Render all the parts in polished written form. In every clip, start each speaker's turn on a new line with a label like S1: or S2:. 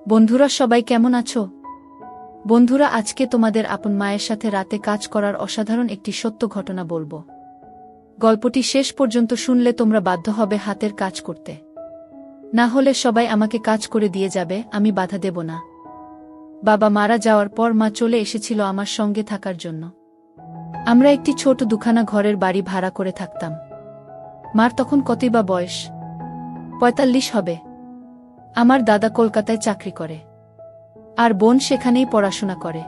S1: বন্ধুরা সবাই কেমন আছো? বন্ধুরা আজকে তোমাদের আপন মায়ের সাথে রাতে কাজ করার অসাধারণ একটি সত্য ঘটনা বলবো। গল্পটি শেষ পর্যন্ত শুনলে তোমরা বাধ্য হবে হাতের কাজ করতে। না হলে সবাই আমাকে কাজ করে দিয়ে যাবে, আমি বাধা দেব না। বাবা মারা যাওয়ার পর মা চলে এসেছিল আমার সঙ্গে থাকার জন্য। আমরা একটি ছোট দুখানা ঘরের বাড়ি ভাড়া করে থাকতাম। মার তখন কতই বা বয়স, ৪৫ হবে। আমার দাদা কলকাতায় চাকরি করে, আর বোন সেখানেই পড়াশোনা করে।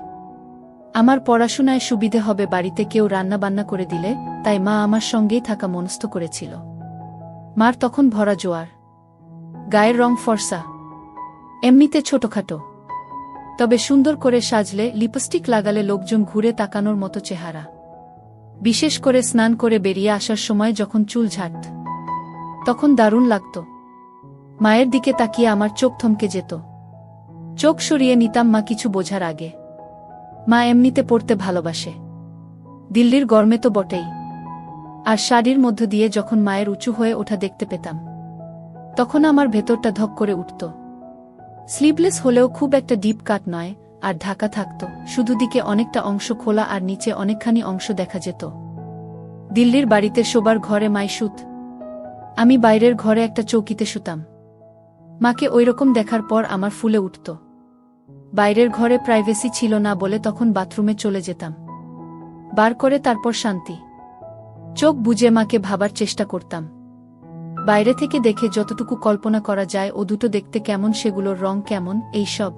S1: আমার পড়াশোনায় সুবিধে হবে বাড়িতে কেউ রান্নাবান্না করে দিলে, তাই মা আমার সঙ্গেই থাকা মনস্থ করেছিল। মার তখন ভরা জোয়ার, গায়ের রং ফর্সা, এমনিতে ছোটখাটো, তবে সুন্দর করে সাজলে লিপস্টিক লাগালে লোকজন ঘুরে তাকানোর মতো চেহারা। বিশেষ করে স্নান করে বেরিয়ে আসার সময় যখন চুল ঝাড়ত, তখন দারুণ লাগত। মায়ের দিকে তাকিয়ে আমার চোখ থমকে যেত। চোখ সরিয়ে নিতাম মা কিছু বোঝার আগে। মা এমনিতে পড়তে ভালোবাসে, দিল্লির গরমে তো বটেই। আর শাড়ির মধ্য দিয়ে যখন মায়ের উঁচু হয়ে ওঠা দেখতে পেতাম, তখন আমার ভেতরটা ধক করে উঠত। স্লিভলেস হলেও খুব একটা ডিপ কাট নয়, আর ঢাকা থাকত, শুধু দিকে অনেকটা অংশ খোলা আর নিচে অনেকখানি অংশ দেখা যেত। দিল্লির বাড়িতে শোবার ঘরে মাই শুত, আমি বাইরের ঘরে একটা চৌকিতে শুতাম। মাকে ওইরকম দেখার পর আমার ফুলে উঠত। বাইরের ঘরে প্রাইভেসি ছিল না বলে তখন বাথরুমে চলে যেতাম, বার করে তারপর শান্তি চোখ বুজে মাকে ভাবার চেষ্টা করতাম। বাইরে থেকে দেখে যতটুকু কল্পনা করা যায়, ও দুটো দেখতে কেমন, সেগুলোর রং কেমন, এইসব।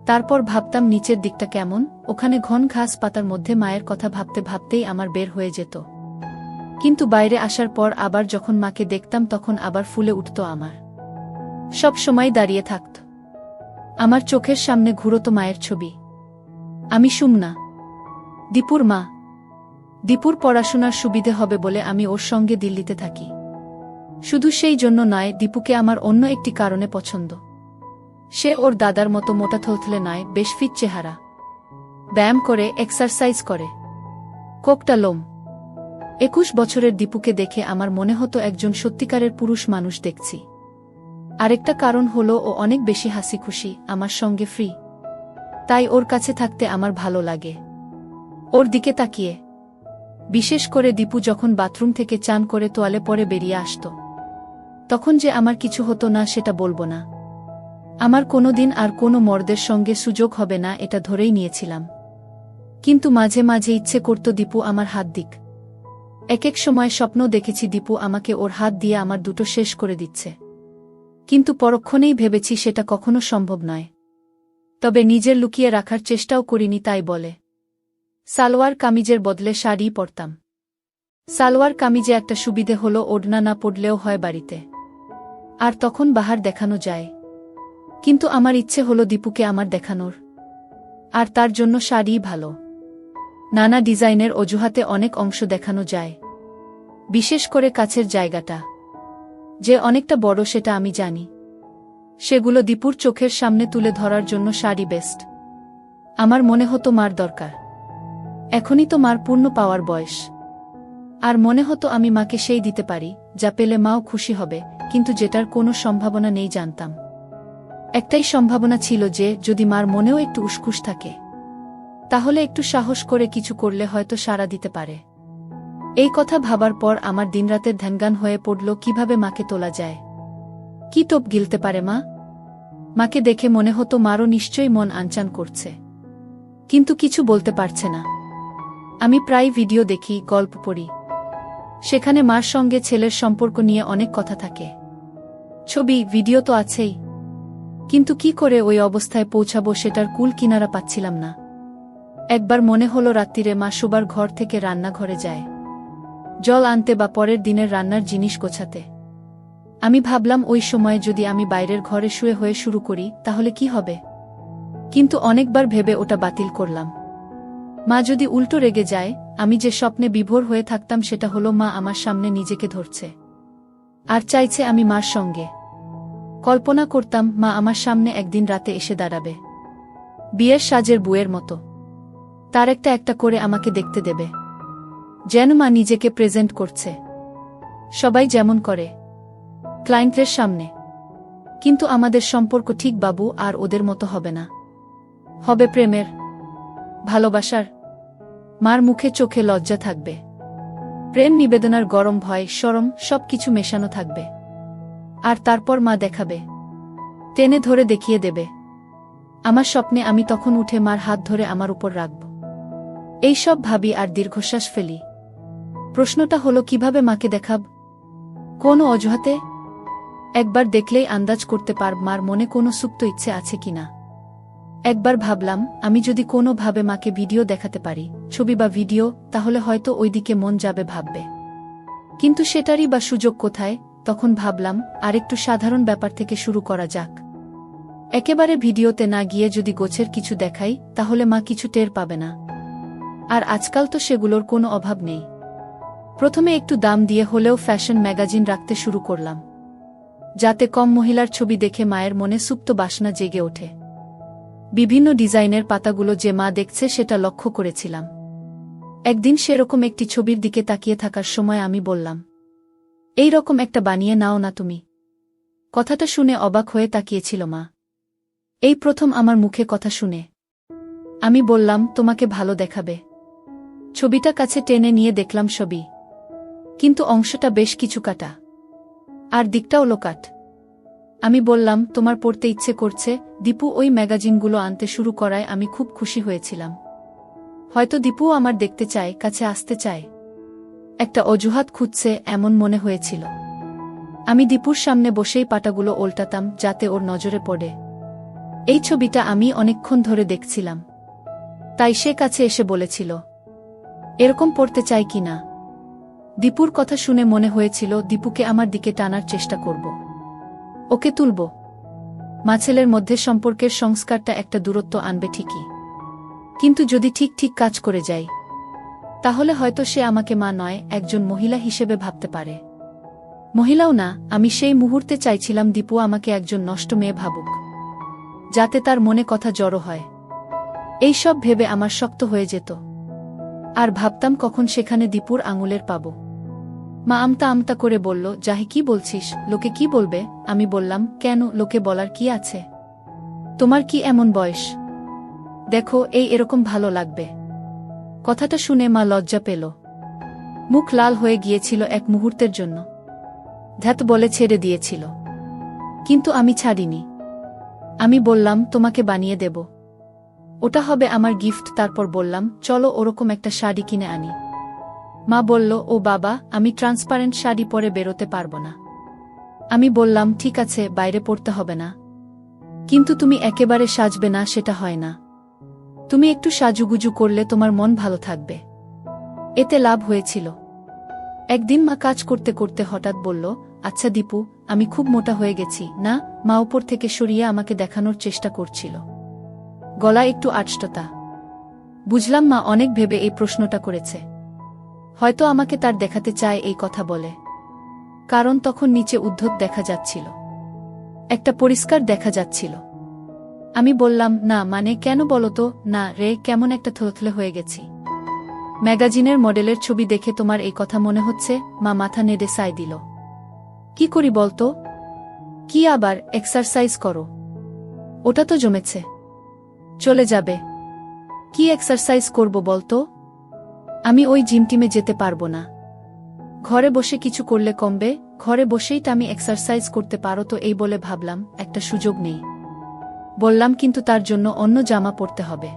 S1: তারপর ভাবতাম নিচের দিকটা কেমন, ওখানে ঘন ঘাস পাতার মধ্যে মায়ের কথা ভাবতে ভাবতেই আমার বের হয়ে যেত। কিন্তু বাইরে আসার পর আবার যখন মাকে দেখতাম, তখন আবার ফুলে উঠত আমার। সব সময় দাঁড়িয়ে থাকত আমার চোখের সামনে ঘুরত মায়ের ছবি। আমি সুমনা, দীপুর মা। দীপুর পড়াশোনার সুবিধে হবে বলে আমি ওর সঙ্গে দিল্লিতে থাকি। শুধু সেই জন্য নয়, দীপুকে আমার অন্য একটি কারণে পছন্দ। সে ওর দাদার মতো মোটা থলথলে নয়, বেশ ফিট চেহারা, ব্যায়াম করে, এক্সারসাইজ করে, কোকটা লোম। ২১ বছরের দীপুকে দেখে আমার মনে হতো একজন সত্যিকারের পুরুষ মানুষ দেখছি। আরেকটা কারণ হলো ও অনেক বেশি হাসি খুশি, আমার সঙ্গে ফ্রি। তাই ওর কাছে থাকতে আমার ভালো লাগে, ওর দিকে তাকিয়ে। বিশেষ করে দীপু যখন বাথরুম থেকে চান করে তোয়ালে পরে বেরিয়ে আসত, তখন যে আমার কিছু হতো না সেটা বলবো না। আমার কোনোদিন আর কোনো মর্দের সঙ্গে সুযোগ হবে না, এটা ধরেই নিয়েছিলাম। কিন্তু মাঝে মাঝে ইচ্ছে করত দীপু আমার হাত দিক। এক এক সময় স্বপ্ন দেখেছি দীপু আমাকে ওর হাত দিয়ে আমার দুটো শেষ করে দিচ্ছে। কিন্তু পরক্ষণেই ভেবেছি সেটা কখনো সম্ভব নয়। তবে নিজের লুকিয়ে রাখার চেষ্টাও করিনি, তাই বলে সালোয়ার কামিজের বদলে শাড়ি পরতাম। সালোয়ার কামিজে একটা সুবিধে হলো ওড়না না পড়লেও হয় বাড়িতে, আর তখন বাহার দেখানো যায়। কিন্তু আমার ইচ্ছে হলো দীপুকে আমার দেখানোর, আর তার জন্য শাড়িই ভালো। নানা ডিজাইনের অজুহাতে অনেক অংশ দেখানো যায়, বিশেষ করে কাছের জায়গাটা যে অনেকটা বড় সেটা আমি জানি। সেগুলো দীপুর চোখের সামনে তুলে ধরার জন্য শাড়ি বেস্ট। আমার মনে হতো মার দরকার, এখনই তো মার পূর্ণ পাওয়ার বয়স। আর মনে হতো আমি মাকে সেই দিতে পারি যা পেলে মাও খুশি হবে, কিন্তু যেটার কোনো সম্ভাবনা নেই জানতাম। একটাই সম্ভাবনা ছিল যে যদি মার মনেও একটু উসখুস থাকে, তাহলে একটু সাহস করে কিছু করলে হয়তো সাড়া দিতে পারে। এই কথা ভাবার পর আমার দিনরাতের ধ্যানগান হয়ে পড়ল কিভাবে মাকে তোলা যায়। কি টোপ গিলতে পারে মা? মাকে দেখে মনে হতো মারও নিশ্চয়ই মন আনচান করছে, কিন্তু কিছু বলতে পারছে না। আমি প্রায় ভিডিও দেখি, গল্প পড়ি, সেখানে মার সঙ্গে ছেলের সম্পর্ক নিয়ে অনেক কথা থাকে। ছবি ভিডিও তো আছেই, কিন্তু কি করে ওই অবস্থায় পৌঁছাবো সেটার কুল কিনারা পাচ্ছিলাম না। একবার মনে হলো রাত্রিরে মা শোবার ঘর থেকে রান্নাঘরে যায় জল আনতে বা পরের দিনের রান্নার জিনিস গোছাতে। আমি ভাবলাম ওই সময় যদি আমি বাইরের ঘরে শুয়ে হয়ে শুরু করি তাহলে কি হবে, কিন্তু অনেকবার ভেবে ওটা বাতিল করলাম। মা যদি উল্টো রেগে যায়, আমি যে স্বপ্নে বিভোর হয়ে থাকতাম সেটা হলো মা আমার সামনে নিজেকে ধরছে আর চাইছে আমি মার সঙ্গে। কল্পনা করতাম মা আমার সামনে একদিন রাতে এসে দাঁড়াবে, বিয়ের সাজের বুয়ের মতো, তার একটা একটা করে আমাকে দেখতে দেবে, যেন মা নিজেকে প্রেজেন্ট করছে, সবাই যেমন করে ক্লায়েন্টের সামনে। কিন্তু আমাদের সম্পর্ক ঠিক বাবু আর ওদের মতো হবে না। হবে প্রেমের, ভালোবাসার। মার মুখে চোখে লজ্জা থাকবে, প্রেম নিবেদনার গরম ভয় শরম সবকিছু মেশানো থাকবে। আর তারপর মা দেখাবে, টেনে ধরে দেখিয়ে দেবে। আমার স্বপ্নে আমি তখন উঠে মার হাত ধরে আমার উপর রাখব। এই সব ভাবি আর দীর্ঘশ্বাস ফেলি। প্রশ্নটা হলো কিভাবে মাকে দেখাব? কোন অজুহাতে? একবার দেখলেই আন্দাজ করতে পারব মার মনে কোনো সুপ্ত ইচ্ছে আছে কিনা। একবার ভাবলাম আমি যদি কোনো ভাবে মাকে ভিডিও দেখাতে পারি, ছবি বা ভিডিও, তাহলে হয়তো ওইদিকে মন যাবে ভাববে। কিন্তু সেটারই বা সুযোগ কোথায়? তখন ভাবলাম আরেকটু সাধারণ ব্যাপার থেকে শুরু করা যাক। একেবারে ভিডিওতে না গিয়ে যদি গোছের কিছু দেখাই, তাহলে মা কিছু টের পাবে না। আর আজকাল তো সেগুলোর কোনো অভাব নেই। প্রথমে একটু দাম দিয়ে হলেও ফ্যাশন ম্যাগাজিন রাখতে শুরু করলাম, যাতে কম মহিলার ছবি দেখে মায়ের মনে সুপ্ত বাসনা জেগে ওঠে। বিভিন্ন ডিজাইনের পাতাগুলো যে মা দেখছে সেটা লক্ষ্য করেছিলাম। একদিন সেরকম একটি ছবির দিকে তাকিয়ে থাকার সময় আমি বললাম, এই রকম একটা বানিয়ে নাও না তুমি। কথাটা শুনে অবাক হয়ে তাকিয়েছিল মা। এই প্রথম আমার মুখে কথা শুনে। আমি বললাম, তোমাকে ভালো দেখাবে। ছবিটা কাছে টেনে নিয়ে দেখলাম ছবি, কিন্তু অংশটা বেশ কিছু কাটা, আর দিকটাও লোকাট। আমি বললাম, তোমার পড়তে ইচ্ছে করছে। দীপু ওই ম্যাগাজিনগুলো আনতে শুরু করায় আমি খুব খুশি হয়েছিলাম। হয়তো দীপুও আমার দেখতে চায়, কাছে আসতে চায়, একটা অজুহাত খুঁজছে এমন মনে হয়েছিল। আমি দীপুর সামনে বসেই পাতাগুলো ওল্টাতাম যাতে ওর নজরে পড়ে। এই ছবিটা আমি অনেকক্ষণ ধরে দেখছিলাম, তাই সে কাছে এসে বলেছিল, এরকম পড়তে চাই কি না। দীপুর কথা শুনে মনে হয়েছিল দীপুকে আমার দিকে টানার চেষ্টা করব, ওকে তুলব। মা ছেলের মধ্যে সম্পর্কের সংস্কারটা একটা দূরত্ব আনবে ঠিকই, কিন্তু যদি ঠিক ঠিক কাজ করে যাই, তাহলে হয়তো সে আমাকে মা নয়, একজন মহিলা হিসেবে ভাবতে পারে। মহিলাও না, আমি সেই মুহূর্তে চাইছিলাম দীপু আমাকে একজন নষ্ট মেয়ে ভাবুক, যাতে তার মনে কথা জড়ো হয়। এই সব ভেবে আমার শক্ত হয়ে যেত, আর ভাবতাম কখন সেখানে দীপুর আঙুলের পাব। মা আমতা আমতা করে বলল, জাহি কি বলছিস, লোকে কি বলবে? আমি বললাম, কেন, লোকে বলার কি আছে? তোমার কি এমন বয়স? দেখো, এরকম ভালো লাগবে। কথাটা শুনে মা লজ্জা পেল, মুখ লাল হয়ে গিয়েছিল এক মুহূর্তের জন্য, ধ্যাত বলে ছেড়ে দিয়েছিল। কিন্তু আমি ছাড়িনি। আমি বললাম, তোমাকে বানিয়ে দেব, ওটা হবে আমার গিফট। তারপর বললাম, চলো ওরকম একটা শাড়ি কিনে আনি। মা বলল, ও বাবা, আমি ট্রান্সপারেন্ট শাড়ি পরে বেরোতে পারবো না। আমি বললাম, ঠিক আছে, বাইরে পড়তে হবে না, কিন্তু তুমি একেবারে সাজবে না সেটা হয় না। তুমি একটু সাজুগুজু করলে তোমার মন ভালো থাকবে, এতে লাভ হয়েছিল। একদিন মা কাজ করতে করতে হঠাৎ বলল, আচ্ছা দীপু, আমি খুব মোটা হয়ে গেছি না? মা উপর থেকে সরিয়ে আমাকে দেখানোর চেষ্টা করছিল, গলা একটু আটষ্টতা। বুঝলাম মা অনেক ভেবে এই প্রশ্নটা করেছে, হয়তো আমাকে তার দেখাতে চায় এই কথা বলে। কারণ তখন নিচে উদ্ধত দেখা যাচ্ছিল, একটা পরিষ্কার দেখা যাচ্ছিল। আমি বললাম, না মানে কেন বলতো? না রে, কেমন একটা থলথলে হয়ে গেছি। ম্যাগাজিনের মডেলের ছবি দেখে তোমার এই কথা মনে হচ্ছে? মা মাথা নেড়ে সায় দিল। কি করি বলতো? কি আবার? এক্সারসাইজ করো, ওটা তো জমেছে, চলে যাবে। কি এক্সারসাইজ করব বলতো? আমি ওই জিম টিমে যেতে পারবো না। ঘরে বসে কিছু করলে কমবে? ঘরে বসেই তো আমি এক্সারসাইজ করতে পারো তো। এই বলে ভাবলাম একটা সুযোগ নেই। বললাম, কিন্তু তার জন্য অন্য জামা পরতে হবে,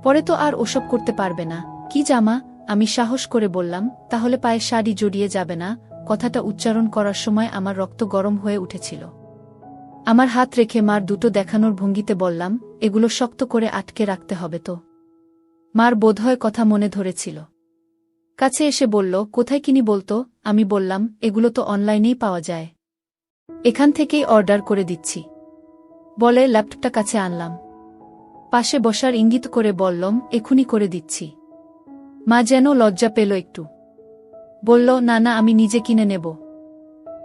S1: পরে তো আর ওসব করতে পারবে না। কি জামা? আমি সাহস করে বললাম, তাহলে পায়ে শাড়ি জড়িয়ে যাবে না? কথাটা উচ্চারণ করার সময় আমার রক্ত গরম হয়ে উঠেছিল। আমার হাত রেখে মার দুটো দেখানোর ভঙ্গিতে বললাম, এগুলো শক্ত করে আটকে রাখতে হবে তো। মার বোধহয় কথা মনে ধরেছিল, কাছে এসে বলল, কোথায় কিনি বলতো? আমি বললাম, এগুলো তো অনলাইনেই পাওয়া যায়, এখান থেকেই অর্ডার করে দিচ্ছি। বলে ল্যাপটপটা কাছে আনলাম, পাশে বসার ইঙ্গিত করে বললাম, এখুনি করে দিচ্ছি। মা যেন লজ্জা পেল একটু, বলল, না না, আমি নিজে কিনে নেব।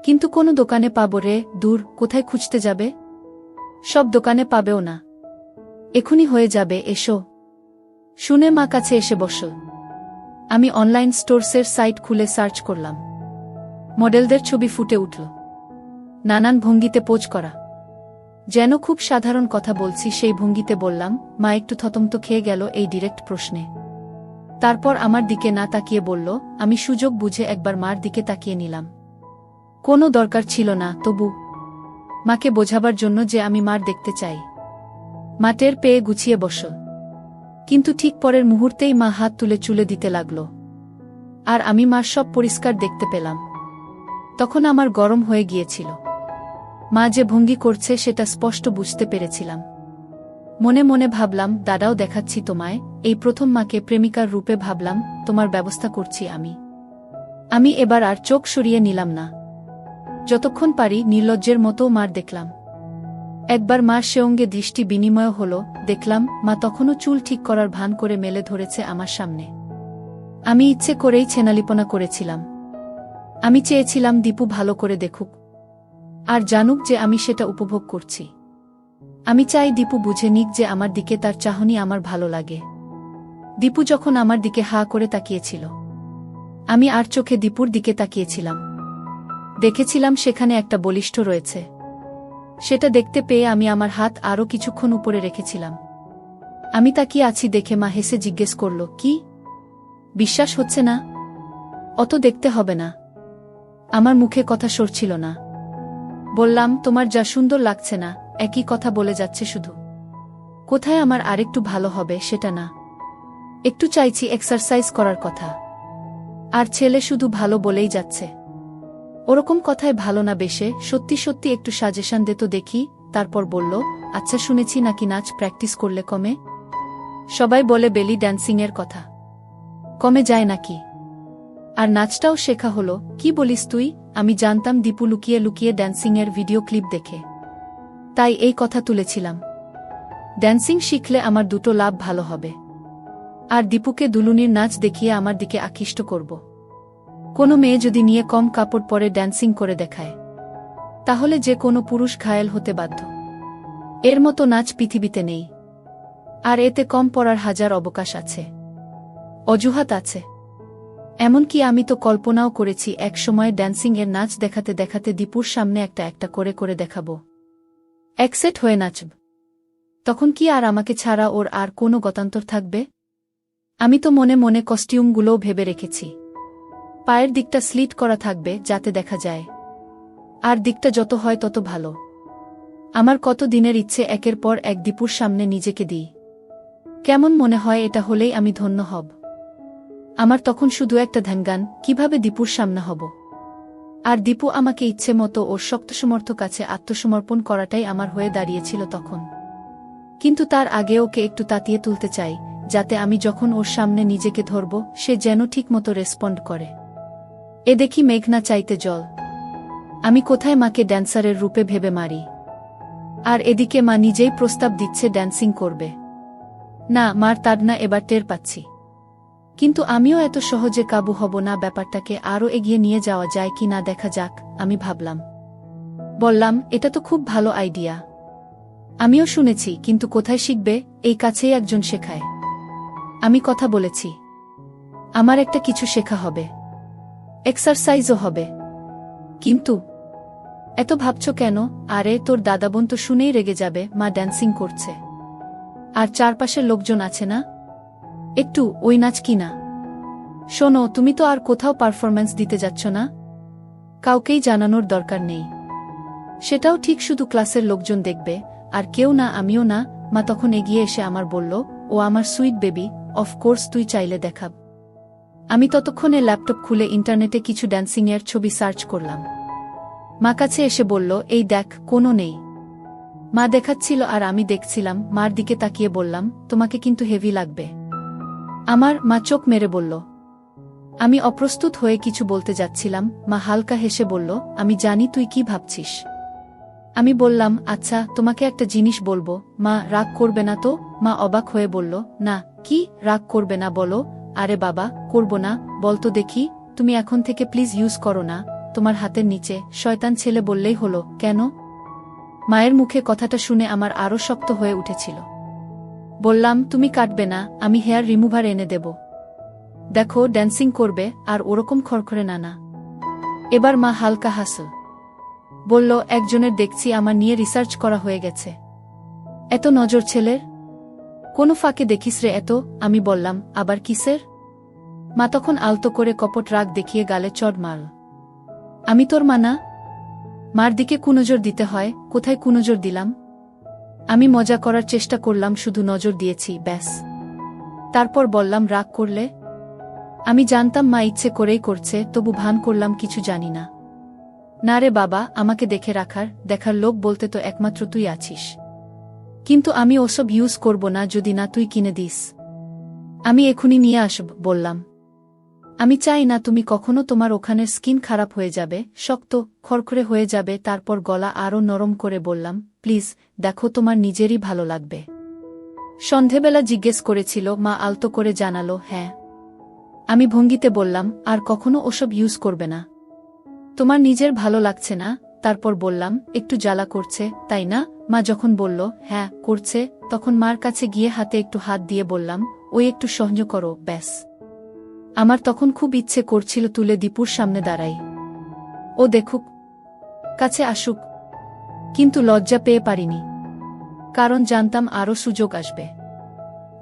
S1: কিন্তু কোনো দোকানে পাবো রে? দূর, কোথায় খুঁজতে যাবে? সব দোকানে পাবেও না, এখুনি হয়ে যাবে, এসো। শুনে মা কাছে এসে বসল। আমি অনলাইন স্টোরসের সাইট খুলে সার্চ করলাম। মডেলদের ছবি ফুটে উঠল, নানান ভঙ্গিতে পোজ করা। যেন খুব সাধারণ কথা বলছি সেই ভঙ্গিতে বললাম। মা একটু থতমত খেয়ে গেল এই ডিরেক্ট প্রশ্নে। তারপর আমার দিকে না তাকিয়ে বলল। আমি সুযোগ বুঝে একবার মার দিকে তাকিয়ে নিলাম। কোনো দরকার ছিল না, তবু মাকে বোঝাবার জন্য যে আমি মার দেখতে চাই। মা টের পেয়ে গুছিয়ে বসল, কিন্তু ঠিক পরের মুহূর্তেই মা হাত তুলে চুলে দিতে লাগল, আর আমি মার সব পরিষ্কার দেখতে পেলাম। তখন আমার গরম হয়ে গিয়েছিল। মা যে ভঙ্গি করছে সেটা স্পষ্ট বুঝতে পেরেছিলাম। মনে মনে ভাবলাম, দাদাও দেখাচ্ছি তোমায়। এই প্রথম মাকে প্রেমিকার রূপে ভাবলাম। তোমার ব্যবস্থা করছি আমি এবার আর চোখ সরিয়ে নিলাম না। যতক্ষণ পারি নির্লজ্জের মতো মার দেখলাম। একবার মার সে অঙ্গে দৃষ্টি বিনিময় হল। দেখলাম মা তখনও চুল ঠিক করার ভান করে মেলে ধরেছে আমার সামনে। আমি ইচ্ছে করেই ছেনালিপনা করেছিলাম। আমি চেয়েছিলাম দীপু ভালো করে দেখুক আর জানুক যে আমি সেটা উপভোগ করছি। আমি চাই দীপু বুঝে নিক যে আমার দিকে তার চাহনি আমার ভালো লাগে। দীপু যখন আমার দিকে হা করে তাকিয়েছিল, আমি আর চোখে দীপুর দিকে তাকিয়েছিলাম। দেখেছিলাম সেখানে একটা বলিষ্ঠ রয়েছে। সেটা দেখতে পেয়ে আমি আমার হাত আরও কিছুক্ষণ উপরে রেখেছিলাম। আমি তাকিয়ে আছি দেখে মা হেসে জিজ্ঞেস করল, কি বিশ্বাস হচ্ছে না? অত দেখতে হবে না। আমার মুখে কথা সরছিল না। বললাম, তোমার যা সুন্দর লাগছে না, একই কথা বলে যাচ্ছে শুধু। কোথায় আমার আরেকটু ভালো হবে সেটা না, একটু চাইছি এক্সারসাইজ করার কথা। আর ছেলে শুধু ভালো বলেই যাচ্ছে। ওরকম কথায় ভালো না বেশে সত্যি সত্যি একটু সাজেশন দে তো দেখি। তারপর বলল, আচ্ছা শুনেছি নাকি নাচ প্র্যাকটিস করলে কমে? সবাই বলে বেলি ড্যান্সিংয়ের কথা, কমে যায় নাকি? আর নাচটাও শেখা হলো? কি বলিস তুই? আমি জানতাম দীপু লুকিয়ে লুকিয়ে ড্যান্সিংয়ের ভিডিও ক্লিপ দেখে, তাই এই কথা তুলেছিলাম। ড্যান্সিং শিখলে আমার দুটো লাভ ভালো হবে, আর দীপুকে দুলুনির নাচ দেখিয়ে আমার দিকে আকৃষ্ট করব। কোনো মেয়ে যদি নিয়ে কম কাপড় পরে ড্যান্সিং করে দেখায়, তাহলে যে কোনো পুরুষ ঘায়েল হতে বাধ্য। এর মতো নাচ পৃথিবীতে নেই। আর এতে কম পড়ার হাজার অবকাশ আছে, অজুহাত আছে। এমনকি আমি তো কল্পনাও করেছি এক সময় ড্যান্সিং এর নাচ দেখাতে দেখাতে দীপুর সামনে একটা একটা করে করে দেখাবো, একসেট হয়ে নাচব। তখন কি আর আমাকে ছাড়া ওর আর কোনো গতান্তর থাকবে? আমি তো মনে মনে কস্টিউমগুলোও ভেবে রেখেছি। পায়ের দিকটা স্লিট করা থাকবে যাতে দেখা যায়, আর দিকটা যত হয় তত ভালো। আমার কত দিনের ইচ্ছে একের পর এক দীপুর সামনে নিজেকে দিই। কেমন মনে হয় এটা হলেই আমি ধন্য হব। আমার তখন শুধু একটা ধ্যানগান, কিভাবে দীপুর সামনে হব। আর দীপু আমাকে ইচ্ছে মতো ওর শক্তসমর্থ কাছে আত্মসমর্পণ করাটাই আমার হয়ে দাঁড়িয়েছিল তখন। কিন্তু তার আগে ওকে একটু তাতিয়ে তুলতে চাই, যাতে আমি যখন ওর সামনে নিজেকে ধরব সে যেন ঠিকমতো রেসপন্ড করে। এ দেখি মেঘনা চাইতে জল। আমি কোথায় মাকে ড্যান্সারের রূপে ভেবে মারি, আর এদিকে মা নিজেই প্রস্তাব দিচ্ছে ড্যান্সিং করবে। না, মার তাড়না এবার টের পাচ্ছি। কিন্তু আমিও এত সহজে কাবু হব না। ব্যাপারটাকে আরও এগিয়ে নিয়ে যাওয়া যায় কি না দেখা যাক, আমি ভাবলাম। বললাম, এটা তো খুব ভালো আইডিয়া। আমিও শুনেছি, কিন্তু কোথায় শিখবে? এই কাছেই একজন শেখায়। আমি কথা বলেছি, আমার একটা কিছু শেখা হবে, এক্সারসাইজও হবে। কিন্তু এত ভাবছ কেন? আরে তোর দাদাবোন তো শুনেই রেগে যাবে মা ড্যান্সিং করছে। আর চারপাশের লোকজন আছে না, একটু ওই নাচ কি না। শোনো, তুমি তো আর কোথাও পারফরম্যান্স দিতে যাচ্ছ না, কাউকেই জানানোর দরকার নেই। সেটাও ঠিক, শুধু ক্লাসের লোকজন দেখবে, আর কেউ না, আমিও না। মা তখন এগিয়ে এসে আমার বলল, ও আমার সুইট বেবি, অফকোর্স তুই চাইলে দেখাব। আমি ততক্ষণে ল্যাপটপ খুলে ইন্টারনেটে কিছু ড্যান্সিংয়ের ছবি সার্চ করলাম। মা কাছে এসে বলল, এই দেখ, কোনো নেই। মা দেখাচ্ছিল আর আমি দেখছিলাম। মার দিকে তাকিয়ে বললাম, তোমাকে কিন্তু হেভি লাগবে। মা চোখ মেরে বলল। আমি অপ্রস্তুত হয়ে কিছু বলতে যাচ্ছিলাম। মা হালকা হেসে বলল, আমি জানি তুই কি ভাবছিস। আমি বললাম, আচ্ছা তোমাকে একটা জিনিস বলবো। মা রাগ করবে না তো? মা অবাক হয়ে বলল, না। কি রাগ করবে না বলো? আরে বাবা, করব না, বলতো দেখি। তুমি এখন থেকে প্লিজ ইউজ করো না তোমার হাতের নিচে। শয়তান ছেলে বললেই হলো। কেন? মায়ের মুখে কথাটা শুনে আমার আরও শক্ত হয়ে উঠেছিল। বললাম, তুমি কাটবে না, আমি হেয়ার রিমুভার এনে দেব। দেখো, ড্যান্সিং করবে, আর ওরকম খড়খড়ে না। এবার মা হালকা হাসল। বলল, একজনের দেখছি আমার নিয়ে রিসার্চ করা হয়ে গেছে। এত নজর ছেলের? কোনো ফাঁকে দেখিস রে এত? আমি বললাম, আবার কিসের? মা তখন আলতো করে কপট রাগ দেখিয়ে গালে চড় মারল। আমি তোর মা না? মার দিকে কুনজর দিতে হয়, কোথায় কুনজর দিলাম? আমি মজা করার চেষ্টা করলাম, শুধু নজর দিয়েছি, ব্যাস। তারপর বললাম, রাগ করলে? আমি জানতাম মা ইচ্ছে করেই করছে, তবু ভান করলাম কিছু জানি না। না রে বাবা, আমাকে দেখার লোক বলতে তো একমাত্র তুই আছিস। কিন্তু আমি ওসব ইউজ করব না যদি না তুই কিনে দিস। আমি এখুনি নিয়ে আসব বললাম। আমি চাই না তুমি কখনো, তোমার ওখানের স্কিন খারাপ হয়ে যাবে, শক্ত খড়খড়ে হয়ে যাবে। তারপর গলা আরও নরম করে বললাম, প্লিজ দেখো, তোমার নিজেরই ভালো লাগবে। সন্ধেবেলা জিজ্ঞেস করেছিল, মা আলতো করে জানালো, হ্যাঁ। আমি ভঙ্গিতে বললাম, আর কখনো ওসব ইউজ করবে না। তোমার নিজের ভালো লাগছে না? তারপর বললাম, একটু জ্বালা করছে, তাই না? মা যখন বলল, হ্যাঁ করছে, তখন মার কাছে গিয়ে হাতে একটু হাত দিয়ে বললাম, ওই একটু সহ্য করো, ব্যাস। আমার তখন খুব ইচ্ছে করছিল তুলে দীপুর সামনে দাঁড়াই, ও দেখুক, কাছে আসুক, কিন্তু লজ্জা পেয়ে পারিনি, কারণ জানতাম আরও সুযোগ আসবে।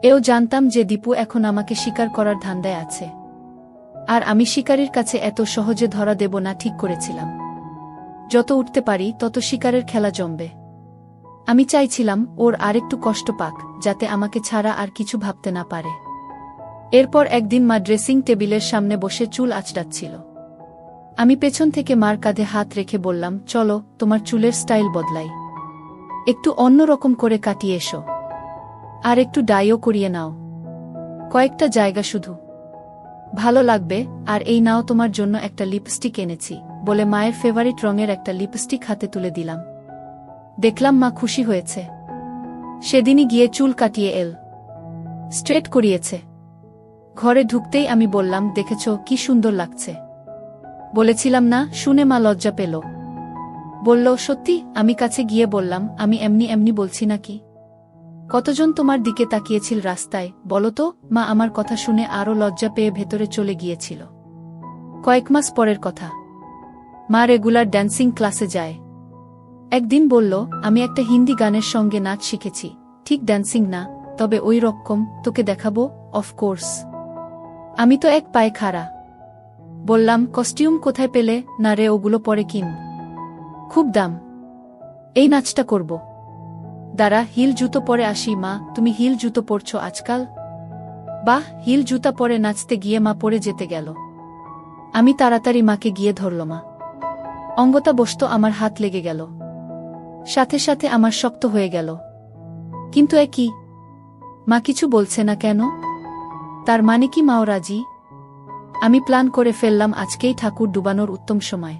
S1: এও জানতাম যে দীপু এখন আমাকে শিকার করার ধান্দায় আছে, আর আমি শিকারীর কাছে এত সহজে ধরা দেব না ঠিক করেছিলাম। যত উঠতে পারি তত শিকারের খেলা জমবে। আমি চাইছিলাম ওর আরেকটু কষ্ট পাক, যাতে আমাকে ছাড়া আর কিছু ভাবতে না পারে। এরপর একদিন মা ড্রেসিং টেবিলের সামনে বসে চুল আঁচড়াচ্ছিল। আমি পেছন থেকে মার কাঁধে হাত রেখে বললাম, চলো তোমার চুলের স্টাইল বদলাই, একটু অন্যরকম করে কাটিয়ে এসো, আর একটু ডাইও করিয়ে নাও, কয়েকটা জায়গা শুধু, ভালো লাগবে। আর এই নাও তোমার জন্য একটা লিপস্টিক এনেছি, বলে মায়ের ফেভারিট রঙের একটা লিপস্টিক হাতে তুলে দিলাম। দেখলাম মা খুশি হয়েছে। সেদিনই গিয়ে চুল কাটিয়ে স্ট্রেট করিয়েছে। ঘরে ঢুকতেই আমি বললাম, দেখেছ কি সুন্দর লাগছে? বলেছিলাম না? শুনে মা লজ্জা পেল। বলল, সত্যি? আমি কাছে গিয়ে বললাম, আমি এমনি এমনি বলছি নাকি? কতজন তোমার দিকে তাকিয়েছিল রাস্তায় বলো তো? মা আমার কথা শুনে আরও লজ্জা পেয়ে ভেতরে চলে গিয়েছিল। কয়েক মাস পরের কথা। মা রেগুলার ড্যান্সিং ক্লাসে যায়। একদিন বলল, আমি একটা হিন্দি গানের সঙ্গে নাচ শিখেছি, ঠিক ড্যান্সিং না, তবে ওই রকম, তোকে দেখাবো। অফকোর্স। আমি তো এক পায়ে খাড়া। বললাম, কস্টিউম কোথায় পেলে? না রে, ওগুলো পরে কিন, খুব দাম। এই নাচটা করব। দাঁড়া, হিল জুতো পরে আসি। মা, তুমি হিল জুতো পরছো আজকাল? বাহ! হিল জুতা পরে নাচতে গিয়ে মা পড়ে যেতে গেল। আমি তাড়াতাড়ি মাকে গিয়ে ধরল। মা অঙ্গতা বসত, আমার হাত লেগে গেল, সাথে সাথে আমার শক্ত হয়ে গেল। কিন্তু এ কি? মা কিছু বলছে না কেন? তার মানে কি মাও রাজি? আমি প্ল্যান করে ফেললাম, আজকেই ঠাকুর ডুবানোর উত্তম সময়।